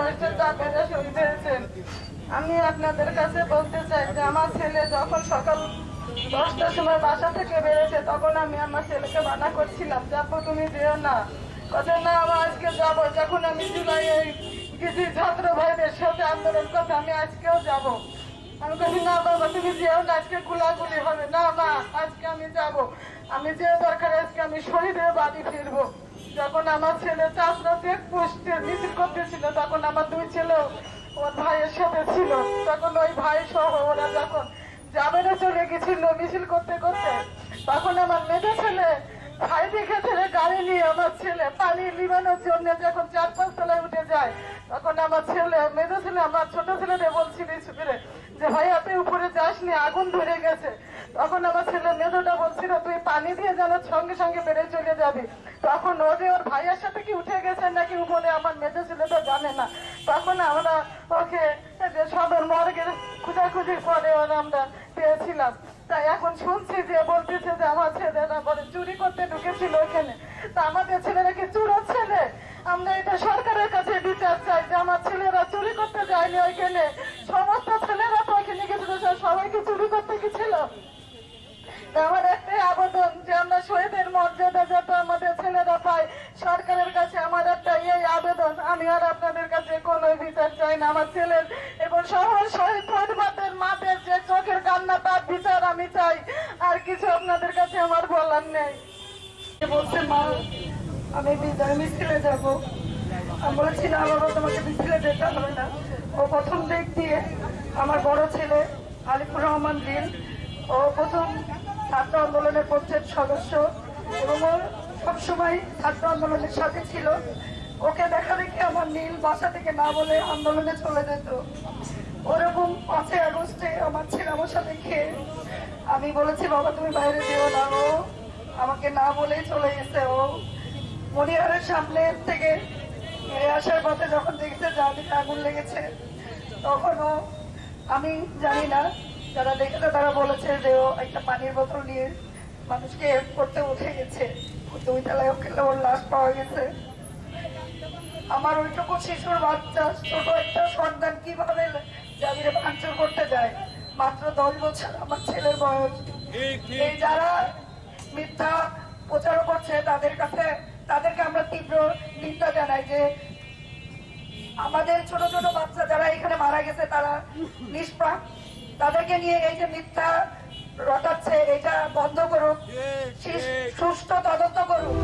কষ্টের চাপেরা শরীর হয়েছেন। আমি আপনাদের কাছে বলতে চাই যে আমার ছেলে যখন সকাল 10টার সময় বাসা থেকে বেরোছে তখন আমি আমার ছেলেকে মানা করছিলাম যে আপু তুমি যেও না, কথা না আমার আজকে যাবো। যখন আমি জুলাই কিছু ছাত্র ভাইদের সাথে আন্দোলন করতে আমি আজকেও যাব। আমি বলি না বাবা তুমি যেও না, আজকে গুলাগুলি হবে না মা, আজকে আমি যাব। আমি যে দরকার আজকে আমি শহীদের বাড়ি ফিরবো। যখন আমার ছেলে চাষরা চেক পোস্টে মিছিল করতেছিল তখন আমার দুই ছেলে ওর ভাইয়ের সাথে ছিল। তখন ওই ভাই সহ ওরা যখন জামিনে চলে গেছিল মিছিল করতে করতে, তখন আমার মেজো ছেলে ভাই দেখে ছেলে গাড়ি নিয়ে আমার ছেলে পানি লিবানোর জন্য যখন 4-5 তলায় উঠে যায়, তখন আমার ছেলে মেজো ছেলে আমার ছোট ছেলেরে বলছিল স্কুলে যে ভাই আপনি উপরে যাসনি, আগুন ধরে গেছে। তখন আমার ছেলে মেজোটা বলছিল তুই পানি দিয়ে যেন সঙ্গে সঙ্গে বেড়ে চলে যাবি। তখন ওর ভাইয়ের সাথে কি উঠে গেছে নাকি উপরে আমার মেজো ছেলে তো জানে না। তখন আমরা ওকে সদর মর্গে খুঁজাখুঁজির পরে ওরা আমরা পেয়েছিলাম। তাই এখন শুনছি যে বলতেছে যে আমার ছেলেরা বলে চুরি করতে ঢুকেছিল ওইখানে। তা আমাদের ছেলেরা কি চুরোর ছেলে? আমরা এটা সরকারের কাছে বিচার চাই যে আমার ছেলেরা চুরি করতে যায়নি ওইখানে, সমস্ত ছেলেরা তো ওইখানে গেছিল, সবাইকে চুরি করতে গেছিল। আমার একটাই আবেদন যে আমরা শহীদের মর্যাদা যাতে আমাদের ছেলেরা পায়, সরকারের কাছে আমার একটা এই আবেদন। আমি আর আপনাদের কাছে কোনো বিচার চাই না। আমার ছেলের এবং সকল শহীদ পরিবারদের মাদের যে চোখের কান্না তার বিচার আমি চাই, আর কিছু আপনাদের কাছে আমার বলার নেই। বলছে মা আমি বিজয় মিছিলে যাব। আমি বলেছি না বাবা তোমাকে মিছিলে যেতে হবে না। ও প্রথম দিক দিয়ে আমার বড় ছেলে আলিপুর রহমান দিন, ও প্রথম ছাত্র আন্দোলনের পক্ষের সদস্য এবং ও সবসময় ছাত্র আন্দোলনের সাথে ছিল। ওকে দেখা দেখে আমার নীল বাসা থেকে না বলে আন্দোলনে চলে যেত। ওরকম 5ই আগস্টে আমার ছেলে আমার সাথে খেয়ে আমি বলেছি বাবা তুমি বাইরে যেও না, ও আমাকে না বলেই চলে গেছে। ও মনিহারের সামনে থেকে ফিরে আসার পথে যখন দেখছে চারদিকে আগুন লেগেছে তখনও আমি জানি না, যারা দেখেছে তারা বলেছে যে ও একটা পানির বোতল নিয়ে মানুষকে হেল্প করতে উঠে গেছে। 2 তলায় খেলে ওর লাশ পাওয়া গেছে। আমার ওইটুকু শিশুর বাচ্চা ছোট একটা সন্তান কিভাবে জামিনে ভাঙচুর করতে যায়? মাত্র 10 বছর আমার ছেলের বয়স। এই যারা মিথ্যা প্রচার করছে তাদেরকে আমরা তীব্র নিন্দা জানাই যে আমাদের ছোট ছোট বাচ্চা যারা এখানে মারা গেছে তারা নিষ্প্রাণ, তাদেরকে নিয়ে এই যে মিথ্যা রটাচ্ছে এটা বন্ধ করুক, সুষ্ঠু তদন্ত করুক।